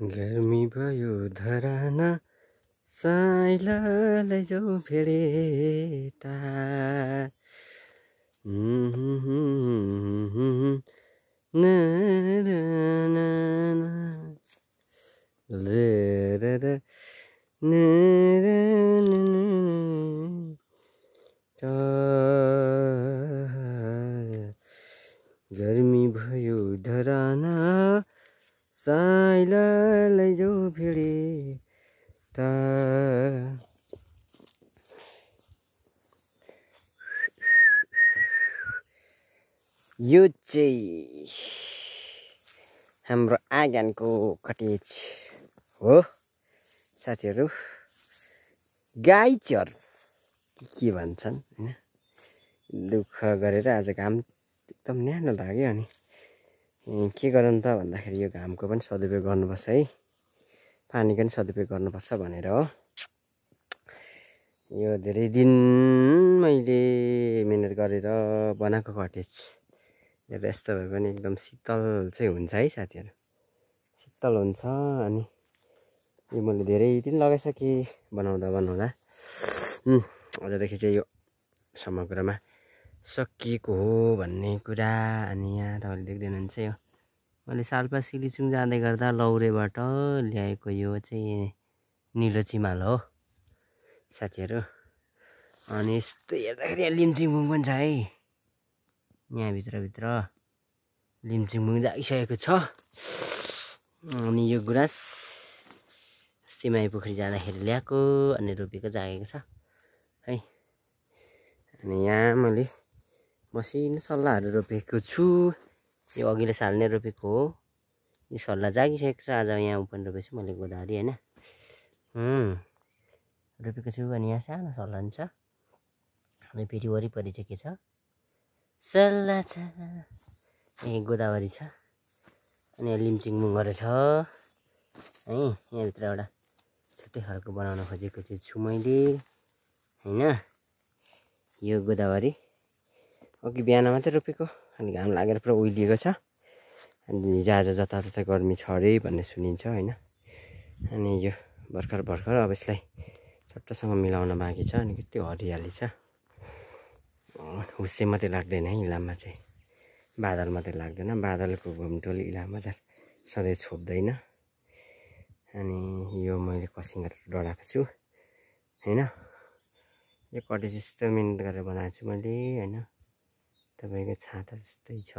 गर्मी भयो धराना साइला लैजाऊ भेडेटा ना ना ना ना ले रे रे ने रे ने गर्मी भयो धराना साइला लैजाऊ भेडेटा यो चाहिँ हाम्रो आँगनको कटेज हो साथीहरू। गाई चर के भन्छन् हैन, दुःख गरेर आज घाम एकदम न्यानो लाग्यो। अनि के गरौँ त भन्दाखेरि यो घामको पनि सदुपयोग गर्नुपर्छ है, पानीको पनि सदुपयोग गर्नुपर्छ भनेर हो। यो धेरै दिन मैले मेहनत गरेर बनाएको कटेज हेर्दा यस्तो भए पनि एकदम शीतल चाहिँ हुन्छ है साथीहरू, शीतल हुन्छ। अनि यो मैले धेरै दिन लगाइसकेँ बनाउँदा अझदेखि चाहिँ यो समग्रमा सकिएको हो भन्ने कुरा। अनि यहाँ तपाईँले देख्दै हुनुहुन्छ यो मैले सालपा सिलिचुङ जाँदै गर्दा लौरेबाट ल्याएको यो चाहिँ निलो चिमाल हो साथीहरू। अनि यस्तो हेर्दाखेरि यहाँ लिम्चिङमुङ पनि छ है, यहाँ भित्र लिम्चिङमुङ जागिसकेको छ। अनि यो गुराँस सिमाई पोखरी जाँदाखेरि ल्याएको अनि रोपेको जागेको छ है। अनि यहाँ मैले मसिनो सल्लाहहरू रोपेको छु, यो अघिल्लो साल नै रोपेको हो। यो सल्लाह जागिसकेको छ, आज यहाँ पनि रोपेको छु मैले गोदावरी होइन रोपेको छु। अनि यहाँ सानो सल्लाह पनि छ, अनि फेरि वरिपरि चाहिँ के छ सल्लाह छ, यहाँ गोदावरी छ। अनि यहाँ लिम्चिङमुङहरू छ है। यहाँभित्र एउटा छुट्टै खालको बनाउन खोजेको चाहिँ छु मैले होइन। यो गोदावरी अघि बिहान मात्रै रोपेको, अनि घाम लागेर पुरा उइलिएको छ। अनि हिजोआज जताततै गर्मी छ अरे भन्ने सुनिन्छ होइन। अनि यो भर्खर अब यसलाई चट्टसँग मिलाउन बाँकी छ। अनि कति हरियाली छ, हुस्से मात्रै लाग्दैन है इलाममा चाहिँ, बादल मात्रै लाग्दैन, बादलको घुमटोल इलाममा चाहिँ सधैँ छोप्दैन। अनि यो मैले कसिङ गरेर डढाएको छु होइन। यो कटेज यस्तो मिहिनेत गरेर बनाएको छु मैले होइन, तपाईँको छाता जस्तै छ।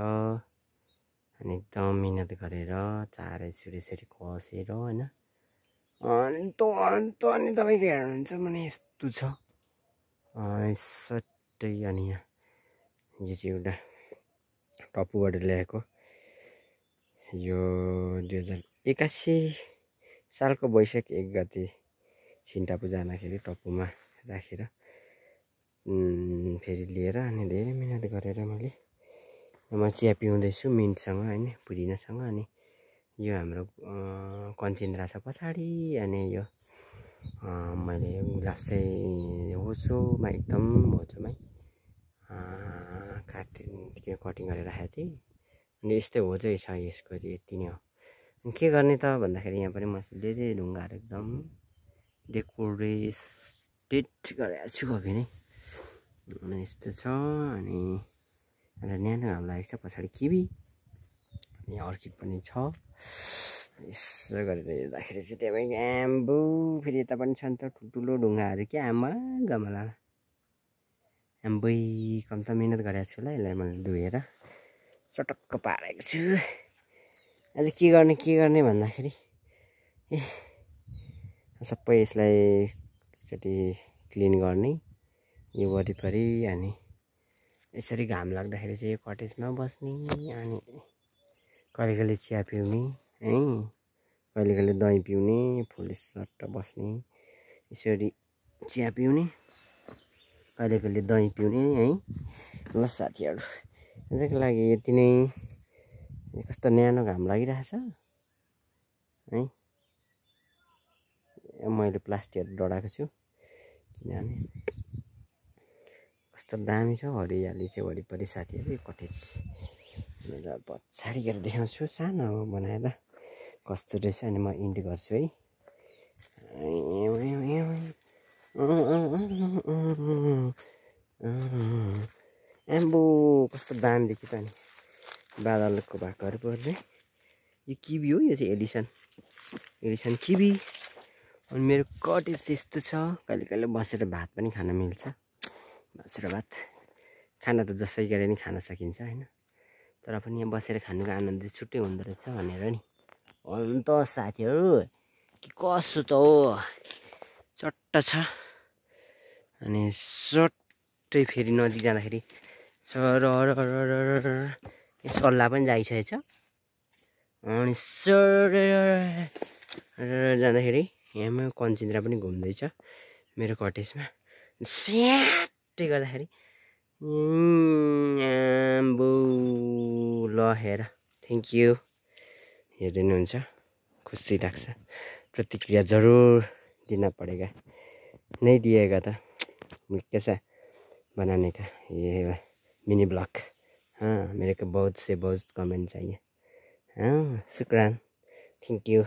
अनि एकदम मिहिनेत गरेर चारैतिर यसरी कसेर होइन। अनि तपाईँको हेर्नुहुन्छ भने यस्तो छ सट्टै। अनि यहाँ यो चाहिँ एउटा टप्पूबाट ल्याएको, यो 2081 सालको वैशाख 1 गते छिन्टापु जाँदाखेरि टप्पूमा राखेर फेरि लिएर अनि धेरै मिहिनेत गरेर मैले म चिया पिउँदैछु मिन्टसँग होइन, पुदिनासँग। अनि यो हाम्रो कञ्चिन्द्रा छ पछाडि। अनि यो मैले गुलाब चाहिँ होचोमा एकदम होचोमै कटिङ गरेर राखेको थिएँ। अनि यस्तै होचै छ यसको चाहिँ, यति नै हो। अनि के गर्ने त भन्दाखेरि यहाँ पनि मसिनले ढुङ्गाहरू एकदम डेकोरेटेड गरेको छु अघि नै। अनि यस्तो छ। अनि आज न्यानो घाम लागेको छ, पछाडि किवी अनि अर्किड पनि छ। यसो गरेर हेर्दाखेरि चाहिँ त्यहाँ आम्बो फेरि यता पनि छ नि त ठुल्ठुलो ढुङ्गाहरू क्या, आमा गमलामा आम्बै कम त मिहिनेत गरेको छु ल। यसलाई मैले धोएर चटक्क पारेको छु। आज के गर्ने भन्दाखेरि सबै यसलाई एकचोटि क्लिन गर्ने यो वरिपरि। अनि यसरी घाम लाग्दाखेरि चाहिँ यो कटेजमा बस्ने, अनि कहिले चिया पिउने है, कहिले दही पिउने, फुल सट्ट बस्ने, यसरी चिया पिउने, कहिले दही पिउने है। ल साथीहरू आजको लागि यति नै। कस्तो न्यानो घाम लागिरहेछ है। मैले प्लास्टिकहरू डढाएको छु किनभने कस्तो दामी छ हरियाली चाहिँ वरिपरि साथीहरू। कटेज पछाडि गएर देखाउँछु, सानो बनाएर कस्तो रहेछ अनि म इन्ड गर्छु है। एम्बो कस्तो दामी देखियो त नि बादलको भागहरू पर्ने। यो किवी हो, यो चाहिँ एडिसन किवी। अनि मेरो कटेज यस्तो छ। कहिले कहिले बसेर भात पनि खान मिल्छ। बसेर भात खाना त जसै गरे नि खान सकिन्छ होइन, तर पनि यहाँ बसेर खानुको आनन्द छुट्टै हुँदो रहेछ भनेर नि। अन्त साथीहरू के कसो त हो, चट्ट छ। अनि सट्टै फेरि नजिक जाँदाखेरि सल्लाह पनि जाइसकेछ। अनि जाँदाखेरि यहाँमा कञ्चिन्द्रा पनि घुम्दैछ मेरो कटेजमा। स्याट्टै गर्दाखेरि आम्बो ल हेर, थ्याङ्क यू। हेर्दै हुनुहुन्छ, खुसी लाग्छ। प्रतिक्रिया जरुर देना पड़ेगा, नहीं दिएगा तो कैसा बनाने का। ये मिनी ब्लॉग, हाँ मेरे को बहुत से बहुत कमेंट चाहिए। हाँ शुक्रान, थैंक यू।